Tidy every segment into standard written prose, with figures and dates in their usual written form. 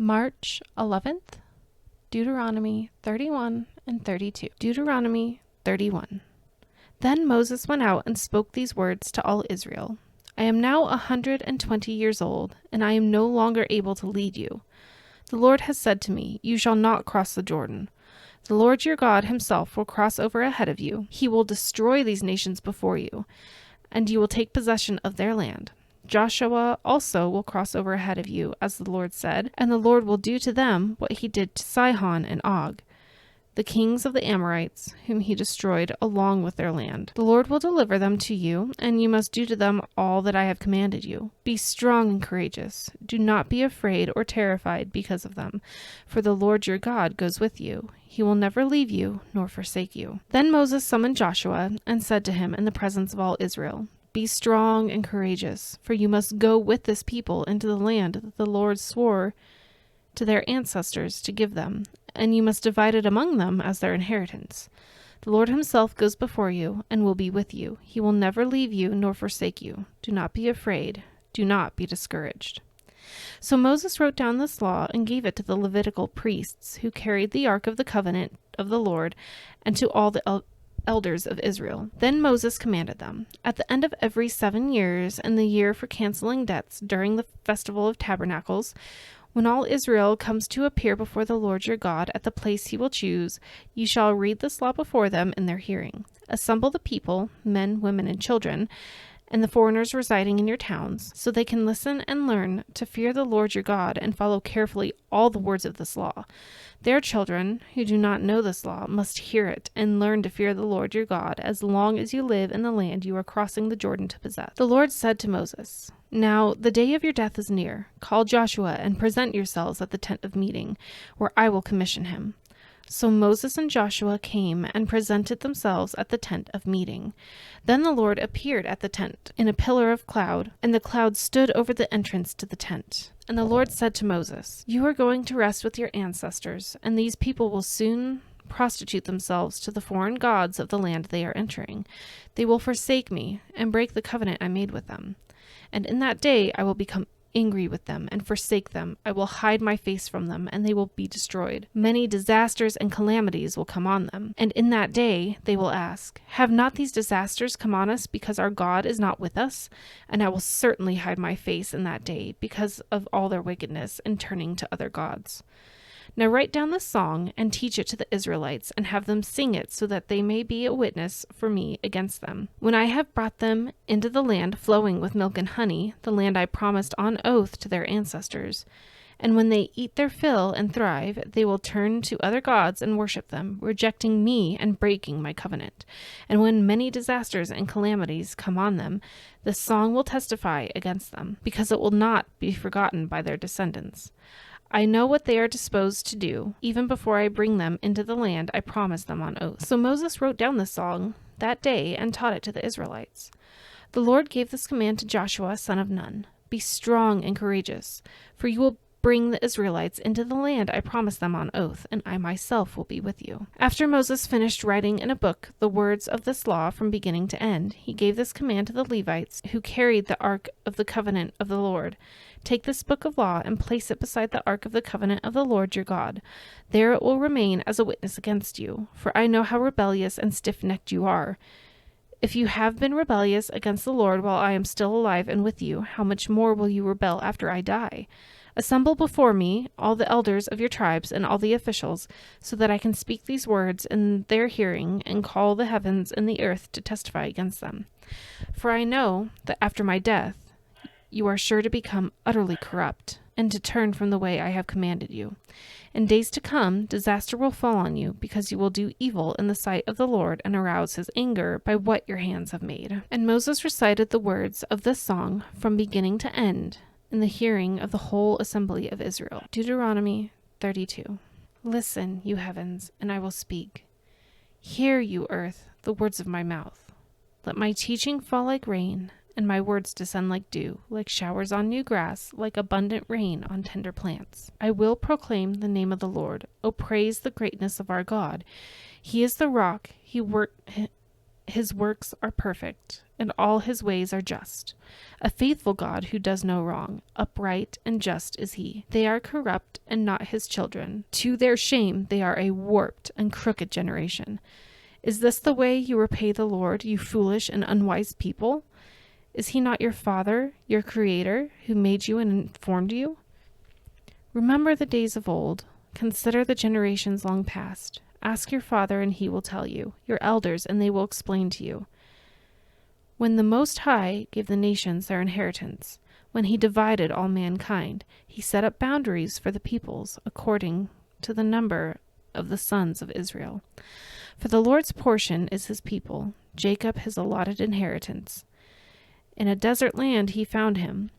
March 11th, Deuteronomy 31 and 32. Deuteronomy 31. Then Moses went out and spoke these words to all Israel. I am now 120 years old, and I am no longer able to lead you. The Lord has said to me, you shall not cross the Jordan. The Lord your God himself will cross over ahead of you. He will destroy these nations before you, and you will take possession of their land. Joshua also will cross over ahead of you, as the Lord said, and the Lord will do to them what he did to Sihon and Og, the kings of the Amorites, whom he destroyed along with their land. The Lord will deliver them to you, and you must do to them all that I have commanded you. Be strong and courageous. Do not be afraid or terrified because of them, for the Lord your God goes with you. He will never leave you nor forsake you. Then Moses summoned Joshua and said to him in the presence of all Israel, be strong and courageous, for you must go with this people into the land that the Lord swore to their ancestors to give them, and you must divide it among them as their inheritance. The Lord himself goes before you and will be with you. He will never leave you nor forsake you. Do not be afraid. Do not be discouraged. So Moses wrote down this law and gave it to the Levitical priests who carried the ark of the covenant of the Lord, and to all the elders of Israel. Then Moses commanded them, at the end of every 7 years, and the year for canceling debts during the festival of tabernacles, when all Israel comes to appear before the Lord your God at the place he will choose, you shall read this law before them in their hearing. Assemble the people, men, women, and children, and the foreigners residing in your towns, so they can listen and learn to fear the Lord your God and follow carefully all the words of this law. Their children, who do not know this law, must hear it and learn to fear the Lord your God as long as you live in the land you are crossing the Jordan to possess. The Lord said to Moses, now the day of your death is near. Call Joshua and present yourselves at the tent of meeting, where I will commission him. So Moses and Joshua came and presented themselves at the tent of meeting. Then the Lord appeared at the tent in a pillar of cloud, and the cloud stood over the entrance to the tent. And the Lord said to Moses, you are going to rest with your ancestors, and these people will soon prostitute themselves to the foreign gods of the land they are entering. They will forsake me and break the covenant I made with them. And in that day I will become angry with them and forsake them. I will hide my face from them, and they will be destroyed. Many disasters and calamities will come on them. And in that day they will ask, have not these disasters come on us because our God is not with us? And I will certainly hide my face in that day because of all their wickedness and turning to other gods. Now write down this song and teach it to the Israelites, and have them sing it so that they may be a witness for me against them. When I have brought them into the land flowing with milk and honey, the land I promised on oath to their ancestors, and when they eat their fill and thrive, they will turn to other gods and worship them, rejecting me and breaking my covenant. And when many disasters and calamities come on them, this song will testify against them, because it will not be forgotten by their descendants. I know what they are disposed to do, even before I bring them into the land I promised them on oath. So Moses wrote down this song that day and taught it to the Israelites. The Lord gave this command to Joshua, son of Nun. Be strong and courageous, for you will bring the Israelites into the land I promised them on oath, and I myself will be with you. After Moses finished writing in a book the words of this law from beginning to end, he gave this command to the Levites who carried the ark of the covenant of the Lord. Take this book of law and place it beside the ark of the covenant of the Lord your God. There it will remain as a witness against you, for I know how rebellious and stiff-necked you are. If you have been rebellious against the Lord while I am still alive and with you, how much more will you rebel after I die? Assemble before me all the elders of your tribes and all the officials, so that I can speak these words in their hearing and call the heavens and the earth to testify against them. For I know that after my death, you are sure to become utterly corrupt and to turn from the way I have commanded you. In days to come, disaster will fall on you, because you will do evil in the sight of the Lord and arouse his anger by what your hands have made. And Moses recited the words of this song from beginning to end in the hearing of the whole assembly of Israel. Deuteronomy 32. Listen, you heavens, and I will speak. Hear, you earth, the words of my mouth. Let my teaching fall like rain, and my words descend like dew, like showers on new grass, like abundant rain on tender plants. I will proclaim the name of the Lord. O praise the greatness of our God. He is the rock. His works are perfect, and all his ways are just. A faithful God who does no wrong, upright and just is he. They are corrupt and not his children. To their shame they are a warped and crooked generation. Is this the way you repay the Lord, you foolish and unwise people? Is he not your Father, your Creator, who made you and informed you? Remember the days of old. Consider the generations long past. Ask your father, and he will tell you, your elders, and they will explain to you. When the Most High gave the nations their inheritance, when he divided all mankind, he set up boundaries for the peoples according to the number of the sons of Israel. For the Lord's portion is his people, Jacob his allotted inheritance. In a desert land he found him,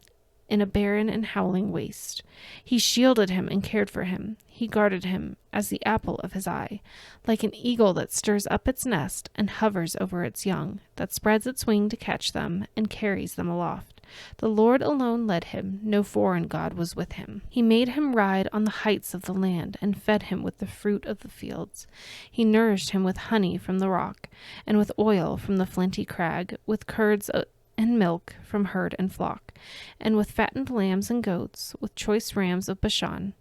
in a barren and howling waste. He shielded him and cared for him. He guarded him as the apple of his eye, like an eagle that stirs up its nest and hovers over its young, that spreads its wing to catch them and carries them aloft. The Lord alone led him, no foreign god was with him. He made him ride on the heights of the land and fed him with the fruit of the fields. He nourished him with honey from the rock, and with oil from the flinty crag, with curds and milk from herd and flock, and with fattened lambs and goats, with choice rams of Bashan,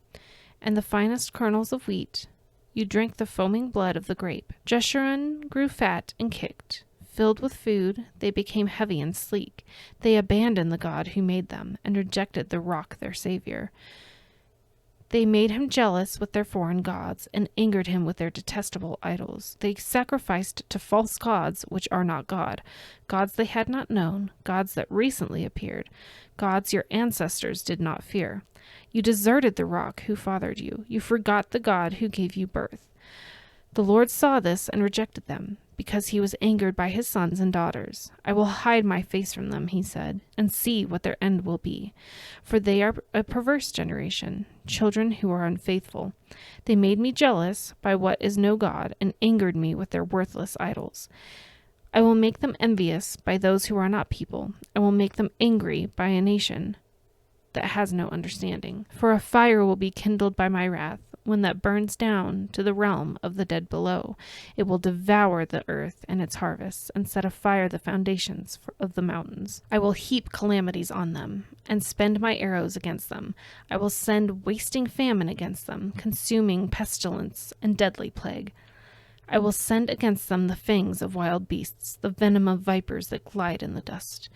and the finest kernels of wheat. You drank the foaming blood of the grape. Jeshurun grew fat and kicked. Filled with food, they became heavy and sleek. They abandoned the God who made them, and rejected the rock their Savior. They made him jealous with their foreign gods, and angered him with their detestable idols. They sacrificed to false gods which are not God, gods they had not known, gods that recently appeared, gods your ancestors did not fear. You deserted the rock who fathered you. You forgot the God who gave you birth. The Lord saw this and rejected them, because he was angered by his sons and daughters. I will hide my face from them, he said, and see what their end will be. For they are a perverse generation, children who are unfaithful. They made me jealous by what is no God, and angered me with their worthless idols. I will make them envious by those who are not people. I will make them angry by a nation that has no understanding. For a fire will be kindled by my wrath, when that burns down to the realm of the dead below. It will devour the earth and its harvests, and set afire the foundations of the mountains. I will heap calamities on them, and spend my arrows against them. I will send wasting famine against them, consuming pestilence and deadly plague. I will send against them the fangs of wild beasts, the venom of vipers that glide in the dust.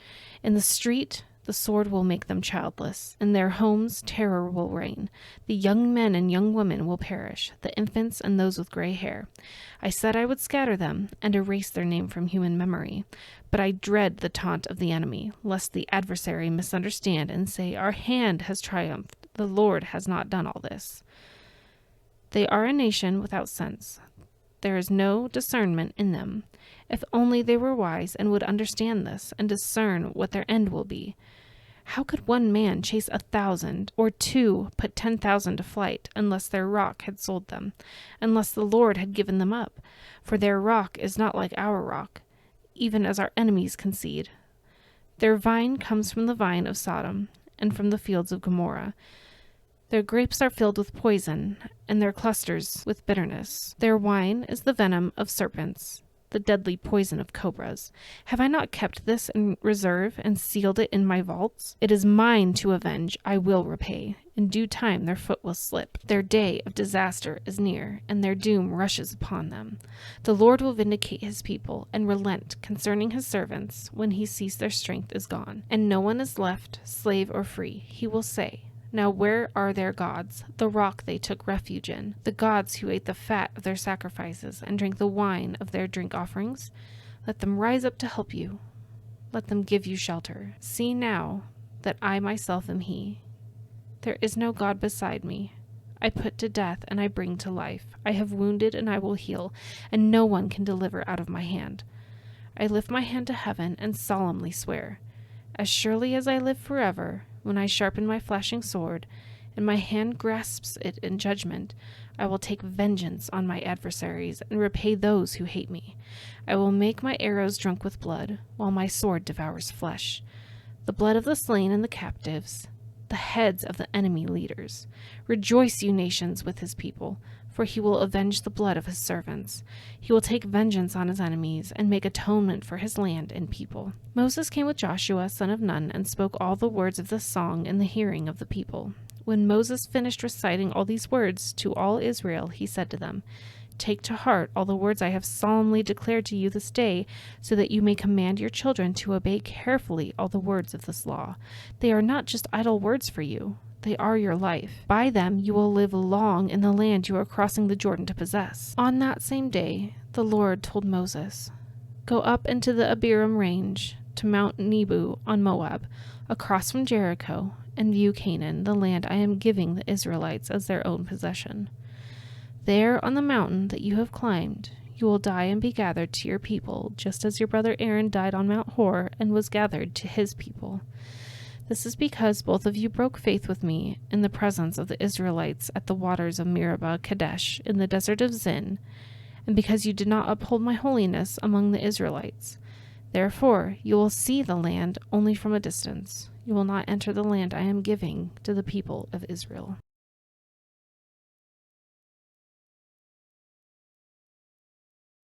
In the street the sword will make them childless. In their homes terror will reign. The young men and young women will perish, the infants and those with gray hair. I said I would scatter them and erase their name from human memory. But I dread the taunt of the enemy, lest the adversary misunderstand and say, our hand has triumphed. The Lord has not done all this. They are a nation without sense. There is no discernment in them. If only they were wise and would understand this and discern what their end will be. How could one man chase 1,000, or two put 10,000 to flight, unless their rock had sold them, unless the Lord had given them up? For their rock is not like our rock, even as our enemies concede. Their vine comes from the vine of Sodom, and from the fields of Gomorrah. Their grapes are filled with poison, and their clusters with bitterness. Their wine is the venom of serpents, the deadly poison of cobras. Have I not kept this in reserve and sealed it in my vaults? It is mine to avenge. I will repay. In due time their foot will slip. Their day of disaster is near, and their doom rushes upon them. The Lord will vindicate his people and relent concerning his servants when he sees their strength is gone, and no one is left, slave or free. He will say, now where are their gods, the rock they took refuge in, the gods who ate the fat of their sacrifices and drank the wine of their drink offerings? Let them rise up to help you. Let them give you shelter. See now that I myself am he. There is no God beside me. I put to death and I bring to life. I have wounded and I will heal, and no one can deliver out of my hand. I lift my hand to heaven and solemnly swear, as surely as I live forever, when I sharpen my flashing sword, and my hand grasps it in judgment, I will take vengeance on my adversaries and repay those who hate me. I will make my arrows drunk with blood, while my sword devours flesh, the blood of the slain and the captives, the heads of the enemy leaders. Rejoice, you nations, with his people, for he will avenge the blood of his servants. He will take vengeance on his enemies and make atonement for his land and people. Moses came with Joshua, son of Nun, and spoke all the words of this song in the hearing of the people. When Moses finished reciting all these words to all Israel, he said to them, "Take to heart all the words I have solemnly declared to you this day, so that you may command your children to obey carefully all the words of this law. They are not just idle words for you. They are your life. By them you will live long in the land you are crossing the Jordan to possess." On that same day, the Lord told Moses, "Go up into the Abiram range to Mount Nebo on Moab, across from Jericho, and view Canaan, the land I am giving the Israelites as their own possession. There on the mountain that you have climbed, you will die and be gathered to your people, just as your brother Aaron died on Mount Hor and was gathered to his people. This is because both of you broke faith with me in the presence of the Israelites at the waters of Meribah Kadesh in the desert of Zin, and because you did not uphold my holiness among the Israelites. Therefore you will see the land only from a distance. You will not enter the land I am giving to the people of Israel."